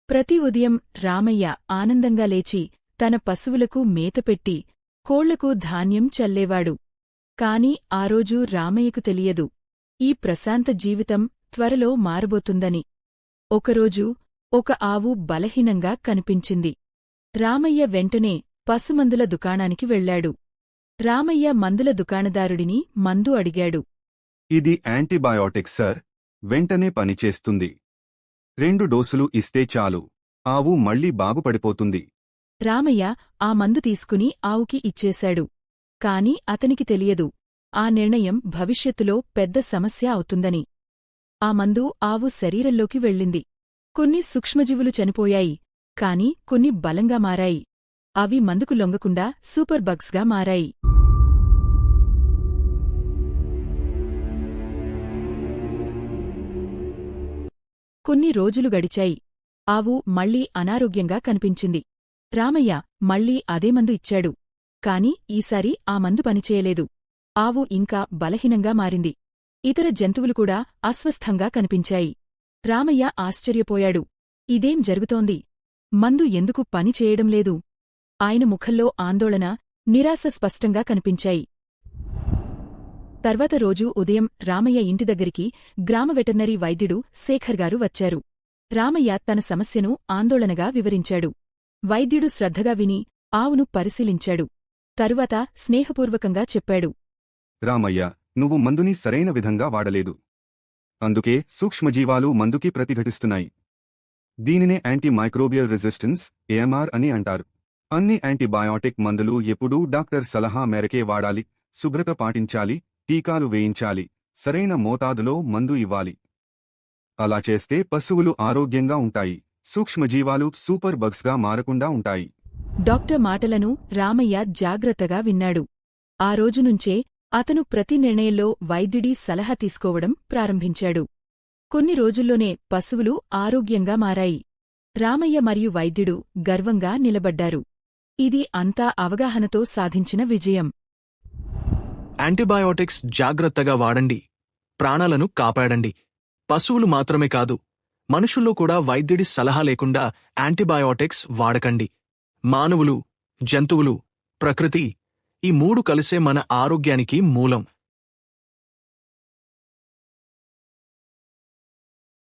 ప్రతి ఉదయం రామయ్య ఆనందంగా లేచి తన పశువులకు మేతపెట్టి కోళ్లకు ధాన్యం చల్లేవాడు. కాని ఆ రోజు రామయ్యకు తెలియదు, ఈ ప్రశాంత జీవితం త్వరలో మారబోతుందని. ఒకరోజు ఒక ఆవు బలహీనంగా కనిపించింది. రామయ్య వెంటనే పశుమందుల దుకాణానికి వెళ్లాడు. రామయ్య మందుల దుకాణదారుడిని మందు అడిగాడు. ఇది యాంటీబయాటిక్ సార్, వెంటనే పనిచేస్తుంది. 2 డోసులు ఇస్తే చాలు, ఆవు మళ్లీ బాగుపడిపోతుంది. రామయ్య ఆ మందు తీసుకుని ఆవుకి ఇచ్చేశాడు. కాని అతనికి తెలియదు, ఆ నిర్ణయం భవిష్యత్తులో పెద్ద సమస్య అవుతుందని. ఆ మందు ఆవు శరీరంలోకి వెళ్ళింది. కొన్ని సూక్ష్మజీవులు చనిపోయాయి, కాని కొన్ని బలంగా మారాయి. అవి మందుకు లొంగకుండా సూపర్ బగ్స్గా మారాయి. కొన్ని రోజులు గడిచాయి. ఆవు మళ్లీ అనారోగ్యంగా కనిపించింది. రామయ్య మళ్లీ అదే మందు ఇచ్చాడు. కాని ఈసారి ఆ మందు పనిచేయలేదు. ఆవు ఇంకా బలహీనంగా మారింది. ఇతర జంతువులు కూడా అస్వస్థంగా కనిపించాయి. రామయ్య ఆశ్చర్యపోయాడు. ఇదేం జరుగుతోంది? మందు ఎందుకు పనిచేయడం లేదు? ఆయన ముఖంలో ఆందోళన, నిరాశ స్పష్టంగా కనిపించాయి. తర్వాత రోజు ఉదయం రామయ్య ఇంటి దగ్గరికి గ్రామ వెటర్నరీ వైద్యుడు శేఖర్ గారు వచ్చారు. రామయ్య తన సమస్యను ఆందోళనగా వివరించాడు. వైద్యుడు శ్రద్ధగా విని ఆవును పరిశీలించాడు. తరువాత స్నేహపూర్వకంగా చెప్పాడు. రామయ్య, నువ్వు మందుని సరైన విధంగా వాడలేదు. అందుకే సూక్ష్మజీవాలు మందుకి ప్రతిఘటిస్తున్నాయి. దీనినే యాంటీమైక్రోబియల్ రెసిస్టెన్స్ ఏఎంఆర్ అని అంటారు. అన్ని యాంటీబయాటిక్ మందులు ఎప్పుడూ డాక్టర్ సలహా మేరకే వాడాలి, శుభ్రత పాటించాలి, టీకాలు వేయించాలి, సరైన మోతాదులో మందు ఇవ్వాలి. అలా చేస్తే పశువులు ఆరోగ్యంగా ఉంటాయి, సూక్ష్మజీవాలు సూపర్ బగ్స్గా మారకుండా ఉంటాయి. డాక్టర్ మాటలను రామయ్య జాగ్రత్తగా విన్నాడు. ఆ రోజునుంచే అతను ప్రతి నిర్ణయంలో వైద్యుడి సలహా తీసుకోవడం ప్రారంభించాడు. కొన్ని రోజుల్లోనే పశువులు ఆరోగ్యంగా మారాయి. రామయ్య మరియు వైద్యుడు గర్వంగా నిలబడ్డారు. ఇది అంతా అవగాహనతో సాధించిన విజయం. యాంటీబయాటిక్స్ జాగ్రత్తగా వాడండి, ప్రాణాలను కాపాడండి. పశువులు మాత్రమే కాదు, మనుషుల్లో కూడా వైద్యుడి సలహా లేకుండా యాంటీబయాటిక్స్ వాడకండి. మానవులు, జంతువులు, ప్రకృతి, ఈ 3 కలిసే మన ఆరోగ్యానికి మూలం.